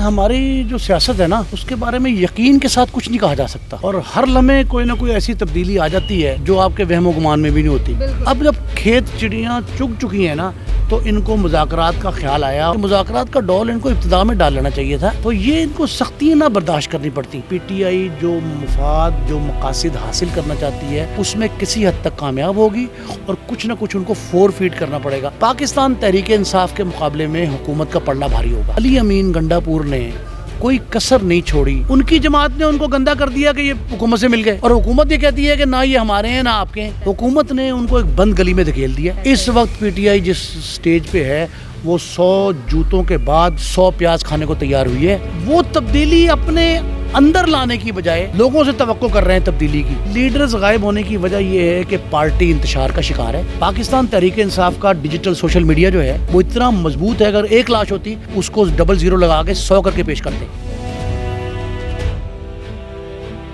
ہماری جو سیاست ہے نا اس کے بارے میں یقین کے ساتھ کچھ نہیں کہا جا سکتا، اور ہر لمحے کوئی نہ کوئی ایسی تبدیلی آ جاتی ہے جو آپ کے وہم و گمان میں بھی نہیں ہوتی۔ اب جب کھیت چڑیاں چگ چکی ہیں نا تو ان کو مذاکرات کا خیال آیا، مذاکرات کا ڈول ان کو ابتدا میں ڈال لینا چاہیے تھا، تو یہ ان کو سختیاں نہ برداشت کرنی پڑتی۔ پی ٹی آئی جو مفاد جو مقاصد حاصل کرنا چاہتی ہے اس میں کسی حد تک کامیاب ہوگی، اور کچھ نہ کچھ ان کو فور فیٹ کرنا پڑے گا۔ پاکستان تحریک انصاف کے مقابلے میں حکومت کا پلڑا بھاری ہوگا۔ علی امین گنڈا پور نے کوئی کسر نہیں چھوڑی، ان کی جماعت نے ان کو گندا کر دیا کہ یہ حکومت سے مل گئے، اور حکومت یہ کہتی ہے کہ نہ یہ ہمارے ہیں نہ آپ کے ہیں۔ حکومت نے ان کو ایک بند گلی میں دھکیل دیا۔ اس وقت پی ٹی آئی جس سٹیج پہ ہے وہ 100 جوتوں کے بعد 100 پیاز کھانے کو تیار ہوئی ہے۔ وہ تبدیلی اپنے اندر لانے کی بجائے لوگوں سے توقع کر رہے ہیں تبدیلی کی۔ لیڈرز غائب ہونے کی وجہ یہ ہے کہ پارٹی انتشار کا شکار ہے۔ پاکستان تحریک انصاف کا ڈیجیٹل سوشل میڈیا جو ہے وہ اتنا مضبوط ہے، اگر ایک لاش ہوتی اس کو 00 لگا کے 100 کر کے پیش کرتے۔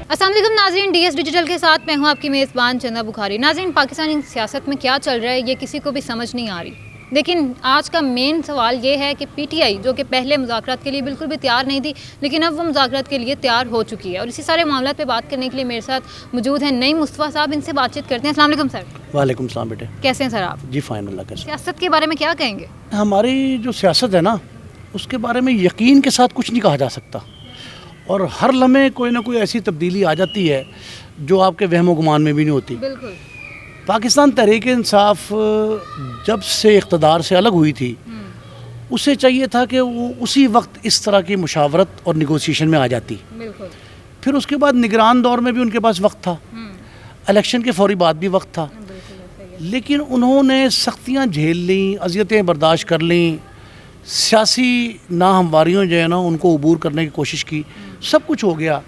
السلام علیکم ناظرین، ڈی ایس ڈیجیٹل کے ساتھ میں ہوں آپ کی میزبان چندہ بخاری۔ ناظرین، پاکستانی سیاست میں کیا چل رہا ہے یہ کسی کو بھی سمجھ نہیں آ رہی، لیکن آج کا مین سوال یہ ہے کہ پی ٹی آئی جو کہ پہلے مذاکرات کے لیے بالکل بھی تیار نہیں تھی، لیکن اب وہ مذاکرات کے لیے تیار ہو چکی ہے، اور اسی سارے معاملات پہ بات کرنے کے لیے میرے ساتھ موجود ہیں نعیم مصطفیٰ صاحب، ان سے بات چیت کرتے ہیں۔ السلام علیکم سر۔ وعلیکم السلام بیٹے۔ کیسے ہیں سر آپ؟ جی فائن، اللہ کا شکر۔ سیاست کے بارے میں کیا کہیں گے؟ ہماری جو سیاست ہے نا اس کے بارے میں یقین کے ساتھ کچھ نہیں کہا جا سکتا، اور ہر لمحے کوئی نہ کوئی ایسی تبدیلی آ جاتی ہے جو آپ کے وہم و گمان میں بھی نہیں ہوتی۔ بالکل۔ پاکستان تحریک انصاف جب سے اقتدار سے الگ ہوئی تھی اسے چاہیے تھا کہ وہ اسی وقت اس طرح کی مشاورت اور نیگوسیشن میں آ جاتی۔ بالکل۔ پھر اس کے بعد نگران دور میں بھی ان کے پاس وقت تھا، الیکشن کے فوری بعد بھی وقت تھا، لیکن انہوں نے سختیاں جھیل لیں، اذیتیں برداشت کر لیں، سیاسی ناہمواریوں جو ہے نا ان کو عبور کرنے کی کوشش کی، سب کچھ ہو گیا،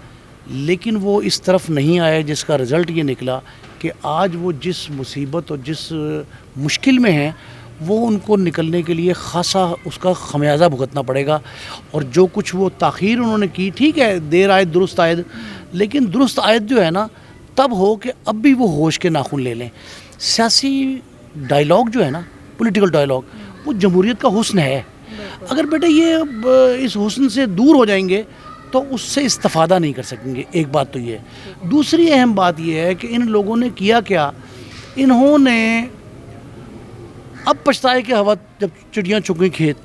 لیکن وہ اس طرف نہیں آئے جس کا رزلٹ یہ نکلا کہ آج وہ جس مصیبت اور جس مشکل میں ہیں وہ ان کو نکلنے کے لیے خاصا اس کا خمیازہ بھگتنا پڑے گا۔ اور جو کچھ وہ تاخیر انہوں نے کی، ٹھیک ہے دیر آئے درست آئے، لیکن درست آئے جو ہے نا تب ہو کہ اب بھی وہ ہوش کے ناخن لے لیں۔ سیاسی ڈائیلاگ جو ہے نا، پولیٹیکل ڈائیلاگ، وہ جمہوریت کا حسن ہے۔ اگر بیٹے یہ اس حسن سے دور ہو جائیں گے تو اس سے استفادہ نہیں کر سکیں گے، ایک بات تو یہ ہے۔ دوسری اہم بات یہ ہے کہ ان لوگوں نے کیا کیا، انہوں نے اب پچھتائے کہ ہوا جب چڑیاں چگیں کھیت،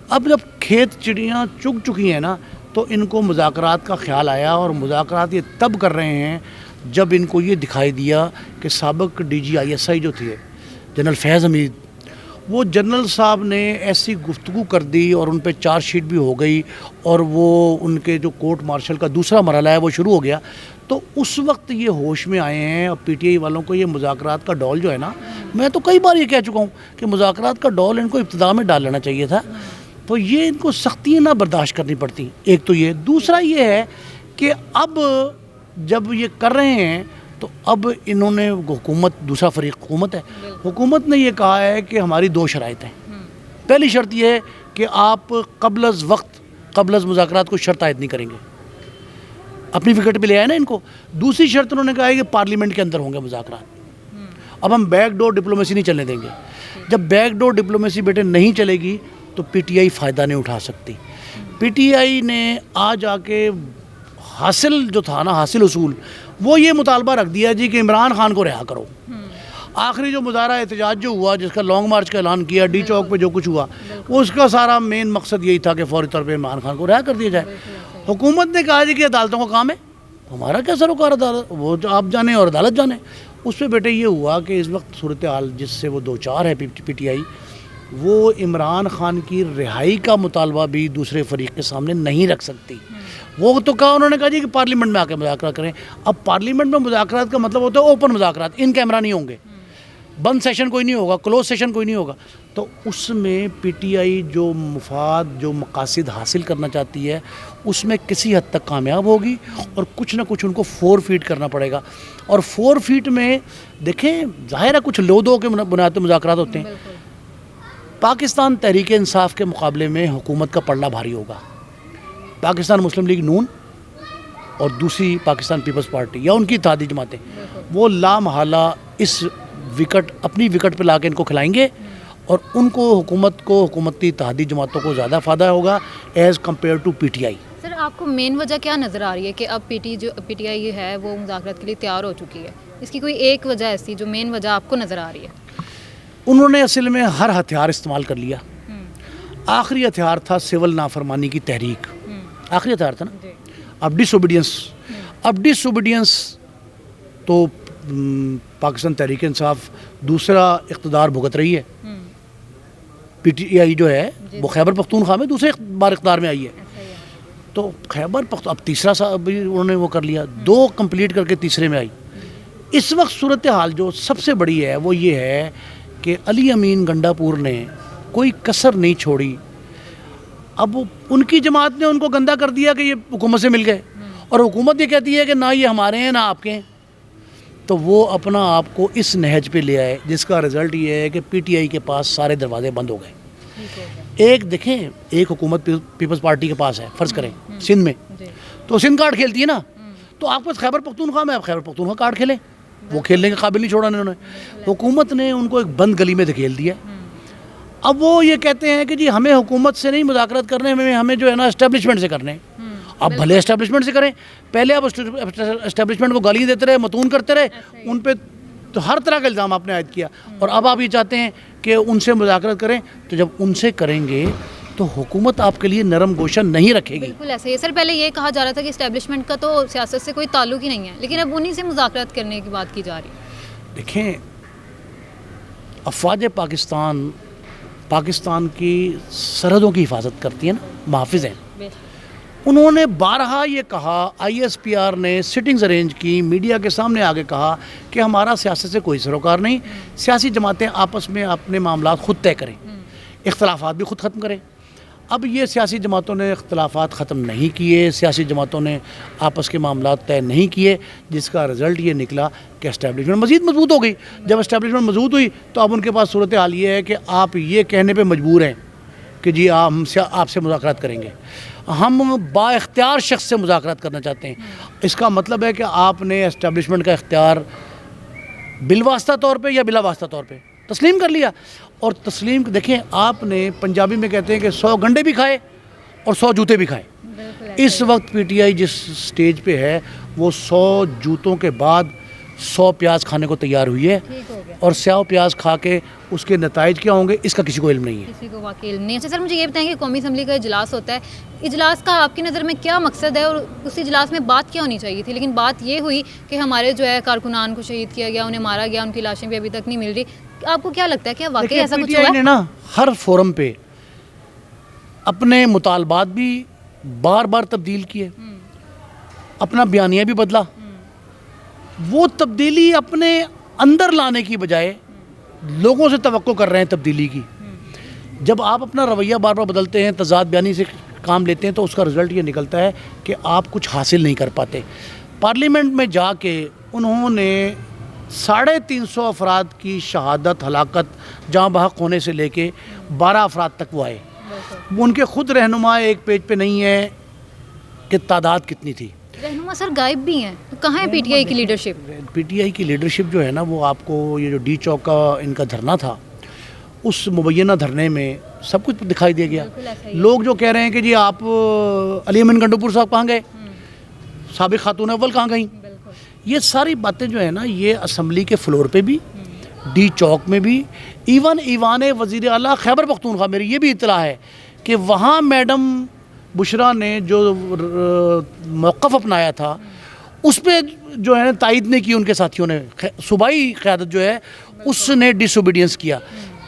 اب جب کھیت چڑیاں چگ چکی ہیں نا تو ان کو مذاکرات کا خیال آیا، اور مذاکرات یہ تب کر رہے ہیں جب ان کو یہ دکھائی دیا کہ سابق D G I S I جو تھے جنرل فیض حمید، وہ جنرل صاحب نے ایسی گفتگو کر دی اور ان پہ چارج شیٹ بھی ہو گئی، اور وہ ان کے جو کورٹ مارشل کا دوسرا مرحلہ ہے وہ شروع ہو گیا، تو اس وقت یہ ہوش میں آئے ہیں۔ اور پی ٹی آئی والوں کو یہ مذاکرات کا ڈول جو ہے نا، میں تو کئی بار یہ کہہ چکا ہوں کہ مذاکرات کا ڈول ان کو ابتدا میں ڈال لینا چاہیے تھا، تو یہ ان کو سختیاں نہ برداشت کرنی پڑتی، ایک تو یہ۔ دوسرا یہ ہے کہ اب جب یہ کر رہے ہیں تو اب انہوں نے حکومت، دوسرا فریق حکومت ہے، حکومت نے یہ کہا ہے کہ ہماری 2 شرائط ہیں۔ پہلی شرط یہ ہے کہ آپ قبل از وقت، قبل از مذاکرات کو شرط عائد نہیں کریں گے، اپنی وکٹ پہ لے آئے نا ان کو۔ دوسری شرط انہوں نے کہا ہے کہ پارلیمنٹ کے اندر ہوں گے مذاکرات۔ اب ہم بیک ڈور ڈپلومیسی نہیں چلنے دیں گے۔ جب بیک ڈور ڈپلومیسی بیٹے نہیں چلے گی تو پی ٹی آئی فائدہ نہیں اٹھا سکتی۔ پی ٹی آئی نے آج آ کے حاصل جو تھا نا، حاصل اصول، وہ یہ مطالبہ رکھ دیا جی کہ عمران خان کو رہا کرو۔ آخری جو مظاہرہ احتجاج جو ہوا، جس کا لانگ مارچ کا اعلان کیا، ڈی چوک پہ جو کچھ ہوا، وہ اس کا سارا مین مقصد یہی تھا کہ فوری طور پہ عمران خان کو رہا کر دیا جائے۔ حکومت نے کہا جی کہ عدالتوں کا کام ہے، ہمارا کیا سروکار عدالت، وہ آپ جانیں اور عدالت جانے۔ اس پہ بیٹے یہ ہوا کہ اس وقت صورتحال جس سے وہ 2-4 ہے پی ٹی آئی، وہ عمران خان کی رہائی کا مطالبہ بھی دوسرے فریق کے سامنے نہیں رکھ سکتی۔ وہ تو کہا، انہوں نے کہا جی کہ پارلیمنٹ میں آ کے مذاکرات کریں۔ اب پارلیمنٹ میں مذاکرات کا مطلب ہوتا ہے اوپن مذاکرات، ان کیمرہ نہیں ہوں گے، بند سیشن کوئی نہیں ہوگا، کلوز سیشن کوئی نہیں ہوگا۔ تو اس میں پی ٹی آئی جو مفاد جو مقاصد حاصل کرنا چاہتی ہے اس میں کسی حد تک کامیاب ہوگی، اور کچھ نہ کچھ ان کو 4 فیٹ کرنا پڑے گا۔ اور 4 فیٹ میں دیکھیں ظاہر ہے کچھ لودوں کے بنیاد پہ مذاکرات ہوتے ہیں۔ پاکستان تحریک انصاف کے مقابلے میں حکومت کا پلڑا بھاری ہوگا۔ پاکستان مسلم لیگ نون اور دوسری پاکستان پیپلز پارٹی یا ان کی اتحادی جماعتیں، وہ لا محالہ اس وکٹ، اپنی وکٹ پہ لا کے ان کو کھلائیں گے، اور ان کو حکومت کو حکومتی اتحادی جماعتوں کو زیادہ فائدہ ہوگا as compare to P T I. Sir آپ کو مین وجہ کیا نظر آ رہی ہے کہ اب پی ٹی آئی ہے وہ مذاکرات کے لیے تیار ہو چکی ہے؟ اس کی کوئی ایک وجہ ایسی جو مین وجہ آپ کو نظر آ رہی ہے؟ انہوں نے اصل میں ہر ہتھیار استعمال کر لیا. آخری ہتھیار تھا سول نافرمانی کی تحریک, آخری ہتھیار تھا نا. اب ڈس اوبیڈینس تو پاکستان تحریک انصاف دوسرا اقتدار بھگت رہی ہے. پی ٹی آئی جو ہے وہ خیبر پختونخوا میں دوسرے بار اقتدار میں آئی ہے. تو خیبر پختونخوا اب تیسرا بھی انہوں نے وہ کر لیا, 2 کمپلیٹ کر کے تیسرے میں آئی. اس وقت صورتحال جو سب سے بڑی ہے وہ یہ ہے کہ علی امین گنڈا پور نے کوئی کسر نہیں چھوڑی. اب ان کی جماعت نے ان کو گندا کر دیا کہ یہ حکومت سے مل گئے, اور حکومت یہ کہتی ہے کہ نہ یہ ہمارے ہیں نہ آپ کے ہیں. تو وہ اپنا آپ کو اس نہج پہ لے آئے, جس کا رزلٹ یہ ہے کہ پی ٹی آئی کے پاس سارے دروازے بند ہو گئے. ایک دیکھیں, ایک حکومت پیپلز پارٹی کے پاس ہے, فرض کریں سندھ میں, تو سندھ کارڈ کھیلتی ہے نا, تو آپ پاس خیبر پختونخوا میں آپ خیبر پختونخوا کارڈ کھیلیں. وہ کھیلنے کے قابل نہیں چھوڑا انہوں نے. حکومت نے ان کو ایک بند گلی میں دھکیل دیا. اب وہ یہ کہتے ہیں کہ جی ہمیں حکومت سے نہیں مذاکرات کرنے, ہمیں جو ہے نا اسٹیبلشمنٹ سے کرنے. اب بھلے اسٹیبلشمنٹ سے کریں, پہلے آپ اسٹیبلشمنٹ کو گالی دیتے رہے, متون کرتے رہے, ان پہ تو ہر طرح کا الزام آپ نے عائد کیا, اور اب آپ یہ چاہتے ہیں کہ ان سے مذاکرات کریں. تو جب ان سے کریں گے تو حکومت آپ کے لیے نرم گوشہ نہیں رکھے گی. بالکل ایسا ہی. سر پہلے یہ کہا جا رہا تھا کہ اسٹیبلشمنٹ کا تو سیاست سے کوئی تعلق ہی نہیں ہے, لیکن اب انہی سے مذاکرات کرنے کی بات کی جا رہی ہے. دیکھیں, افواج پاکستان کی سرحدوں کی حفاظت کرتی ہیں نا, محافظ ہیں. انہوں نے بارہا یہ کہا, آئی ایس پی آر نے سٹنگز ارینج کی, میڈیا کے سامنے آگے کہا کہ ہمارا سیاست سے کوئی سروکار نہیں, سیاسی جماعتیں آپس میں اپنے معاملات خود طے کریں, اختلافات بھی خود ختم کریں. اب یہ سیاسی جماعتوں نے اختلافات ختم نہیں کیے, سیاسی جماعتوں نے آپس کے معاملات طے نہیں کیے, جس کا رزلٹ یہ نکلا کہ اسٹیبلشمنٹ مزید مضبوط ہو گئی. جب اسٹیبلشمنٹ مضبوط ہوئی تو اب ان کے پاس صورتحال یہ ہے کہ آپ یہ کہنے پہ مجبور ہیں کہ جی ہم آپ سے مذاکرات کریں گے, ہم با اختیار شخص سے مذاکرات کرنا چاہتے ہیں. اس کا مطلب ہے کہ آپ نے اسٹیبلشمنٹ کا اختیار بالواسطہ طور پہ یا بلا واسطہ طور پہ تسلیم کر لیا. اور تسلیم دیکھیں, آپ نے پنجابی میں کہتے ہیں کہ 100 گنڈے بھی کھائے اور 100 جوتے بھی کھائے. اس وقت پی ٹی آئی جس سٹیج پہ ہے وہ 100 جوتوں کے بعد 100 پیاز کھانے کو تیار ہوئی ہے, اور 100 پیاز کھا کے اس کے نتائج کیا ہوں گے اس کا کسی کو علم نہیں ہے. کسی کو واقعی علم نہیں ہے. سر مجھے یہ بتائیں کہ قومی اسمبلی کا اجلاس ہوتا ہے, اجلاس کا آپ کی نظر میں کیا مقصد ہے, اور اس اجلاس میں بات کیا ہونی چاہیے تھی؟ لیکن بات یہ ہوئی کہ ہمارے جو ہے کارکنان کو شہید کیا گیا, انہیں مارا گیا, ان کی لاشیں بھی ابھی تک نہیں مل رہی. آپ کو کیا لگتا ہے کہ واقعی ایسا کچھ ہوا ہے؟ نا ہر فورم پہ اپنے مطالبات بھی بار بار تبدیل کیے, اپنا بیانیہ بھی بدلا. وہ تبدیلی اپنے اندر لانے کی بجائے لوگوں سے توقع کر رہے ہیں تبدیلی کی. جب آپ اپنا رویہ بار بار بدلتے ہیں, تضاد بیانی سے کام لیتے ہیں, تو اس کا رزلٹ یہ نکلتا ہے کہ آپ کچھ حاصل نہیں کر پاتے. پارلیمنٹ میں جا کے انہوں نے 350 افراد کی شہادت, ہلاکت, جاں بحق ہونے سے لے کے 12 افراد تک وہ آئے. ان کے خود رہنما ایک پیج پہ نہیں ہے کہ تعداد کتنی تھی. رہنما سر غائب بھی ہیں, تو کہاں ہے پی ٹی آئی کی لیڈرشپ؟ پی ٹی آئی کی لیڈرشپ جو ہے نا, وہ آپ کو یہ جو ڈی چوک کا ان کا دھرنا تھا, اس مبینہ دھرنے میں سب کچھ دکھائی دے گیا. لوگ جو کہہ رہے ہیں کہ جی آپ علی امین گنڈو پور صاحب کہاں گئے, سابق خاتون اول کہاں گئیں, یہ ساری باتیں جو ہے نا یہ اسمبلی کے فلور پہ بھی, ڈی چوک میں بھی, ایوان وزیر اعلیٰ خیبر پختونخوا, میری یہ بھی اطلاع ہے کہ وہاں میڈم بشرا نے جو موقف اپنایا تھا اس پہ جو ہے تائید نہیں کی ان کے ساتھیوں نے. صوبائی قیادت جو ہے اس نے ڈس اوبیڈینس کیا,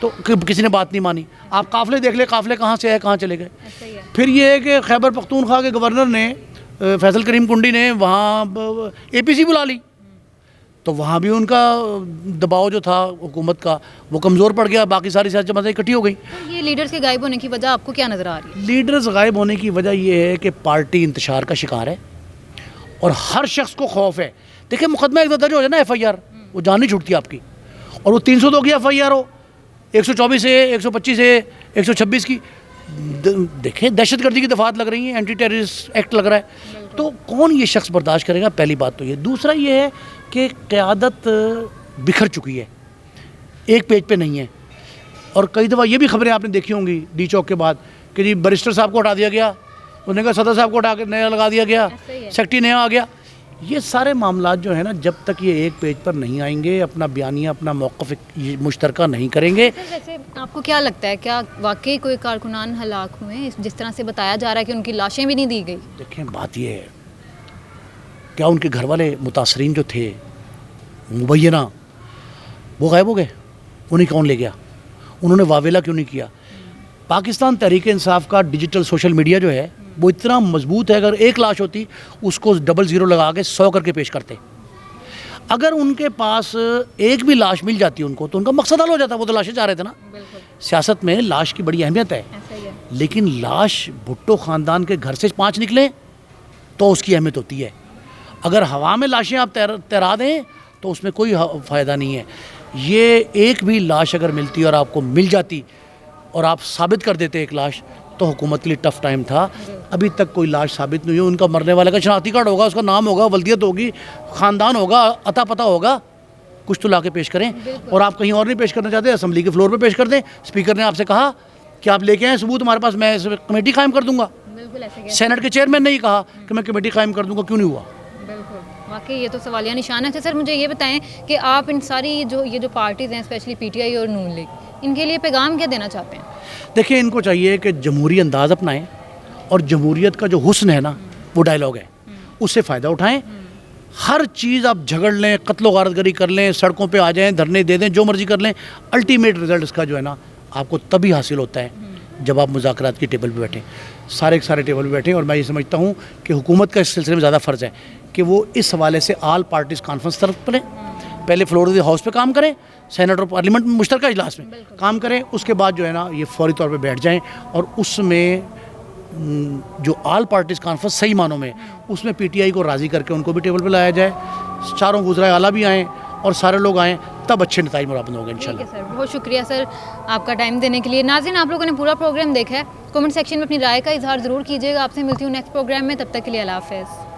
تو کسی نے بات نہیں مانی. آپ قافلے دیکھ لیں, قافلے کہاں سے آئے کہاں چلے گئے. پھر یہ ہے کہ خیبر پختونخوا کے گورنر نے فیصل کریم کنڈی نے وہاں اے پی سی بلا لی, تو وہاں بھی ان کا دباؤ جو تھا حکومت کا وہ کمزور پڑ گیا, باقی ساری سیاسی جماعتیں اکٹھی ہو گئی. یہ لیڈرز کے غائب ہونے کی وجہ آپ کو کیا نظر آ رہی ہے؟ لیڈرز غائب ہونے کی وجہ یہ ہے کہ پارٹی انتشار کا شکار ہے اور ہر شخص کو خوف ہے. دیکھیں مقدمہ ایک درج ہو جائے نا ایف آئی آر, وہ جان نہیں چھوٹتی آپ کی, اور وہ 302 کی ایف آئی آر ہو, 124 ہے, 125 ہے, 126 کی, دیکھیں دہشت گردی کی دفعات لگ رہی ہیں, اینٹی ٹیررسٹ ایکٹ لگ رہا ہے, تو کون یہ شخص برداشت کرے گا؟ پہلی بات تو یہ. دوسرا یہ ہے کہ قیادت بکھر چکی ہے, ایک پیج پہ نہیں ہے. اور کئی دفعہ یہ بھی خبریں آپ نے دیکھی ہوں گی ڈی چوک کے بعد کہ جی بیرسٹر صاحب کو ہٹا دیا گیا, انہوں نے کہا صدر صاحب کو ہٹا کے نیا لگا دیا گیا, سیکٹری نیا آ گیا. یہ سارے معاملات جو ہیں نا, جب تک یہ ایک پیج پر نہیں آئیں گے, اپنا بیانیہ اپنا موقف مشترکہ نہیں کریں گے. ویسے آپ کو کیا لگتا ہے, کیا واقعی کوئی کارکنان ہلاک ہوئے ہیں جس طرح سے بتایا جا رہا ہے کہ ان کی لاشیں بھی نہیں دی گئی؟ دیکھیں بات یہ ہے, کیا ان کے گھر والے متاثرین جو تھے مبینہ وہ غائب ہو گئے؟ انہیں کون لے گیا؟ انہوں نے واویلا کیوں نہیں کیا؟ پاکستان تحریک انصاف کا ڈیجیٹل سوشل میڈیا جو ہے وہ اتنا مضبوط ہے, اگر ایک لاش ہوتی اس کو 00 لگا کے 100 کر کے پیش کرتے. اگر ان کے پاس ایک بھی لاش مل جاتی ان کو تو ان کا مقصد حل ہو جاتا. وہ تو لاشیں چاہ رہے تھے نا. سیاست میں لاش کی بڑی اہمیت ہے, لیکن لاش بھٹو خاندان کے گھر سے 5 نکلیں تو اس کی اہمیت ہوتی ہے. اگر ہوا میں لاشیں آپ تیرا دیں تو اس میں کوئی فائدہ نہیں ہے. یہ ایک بھی لاش اگر ملتی اور آپ کو مل جاتی اور آپ ثابت کر دیتے ایک لاش, تو حکومت کے لیے ٹف ٹائم تھا. ابھی تک کوئی لاش ثابت نہیں ہوئی. ان کا مرنے والے کا شناختی کارڈ ہوگا, اس کا نام ہوگا, ولدیت ہوگی, خاندان ہوگا, عطا پتہ ہوگا, کچھ تو لا کے پیش کریں. اور آپ کہیں اور نہیں پیش کرنا چاہتے, اسمبلی کے فلور پہ پیش کر دیں. اسپیکر نے آپ سے کہا کہ آپ لے کے آئیں ثبوت ہمارے پاس, میں کمیٹی قائم کر دوں گا. سینٹ کے چیئرمین نے ہی کہا کہ میں کمیٹی قائم کر دوں گا, کیوں نہیں ہوا؟ واقعی یہ تو سوالیہ نشان ہے. سر مجھے یہ بتائیں کہ آپ ان ساری یہ جو پارٹیز ہیں, اسپیشلی پی ٹی آئی اور نون لیگ, ان کے لیے پیغام کیا دینا چاہتے ہیں؟ دیکھیں, ان کو چاہیے کہ جمہوری انداز اپنائیں, اور جمہوریت کا جو حسن ہے نا وہ ڈائلاگ ہے, اس سے فائدہ اٹھائیں. ہر چیز آپ جھگڑ لیں, قتل و غارت گری کر لیں, سڑکوں پہ آ جائیں, دھرنے دے دیں, جو مرضی کر لیں, الٹیمیٹ رزلٹ اس کا جو ہے نا آپ کو تبھی حاصل ہوتا ہے جب آپ مذاکرات کی ٹیبل پہ بیٹھیں, سارے ٹیبل پہ بیٹھیں. اور میں یہ سمجھتا ہوں کہ حکومت کا اس سلسلے میں زیادہ فرض ہے کہ وہ اس حوالے سے آل پارٹیز کانفرنس طرف کریں, پہلے فلور آف دی ہاؤس پہ کام کریں, سینٹ اور پارلیمنٹ مشترکہ اجلاس میں کام کریں, اس کے بعد جو ہے نا یہ فوری طور پہ بیٹھ جائیں. اور اس میں جو آل پارٹیز کانفرنس صحیح معنوں میں, اس میں پی ٹی آئی کو راضی کر کے ان کو بھی ٹیبل پہ لایا جائے, چاروں وزرائے اعلیٰ بھی آئیں اور سارے لوگ آئیں, تب اچھے نتائج مرابط ہوں گے انشاءاللہ. سر بہت شکریہ سر آپ کا ٹائم دینے کے لیے. ناظرین, آپ لوگوں نے پورا پروگرام دیکھا ہے, کمنٹ سیکشن میں اپنی رائے کا اظہار ضرور کیجیے گا. آپ سے ملتی ہوں نیکسٹ پروگرام میں, تب تک کے لیے اللہ حافظ.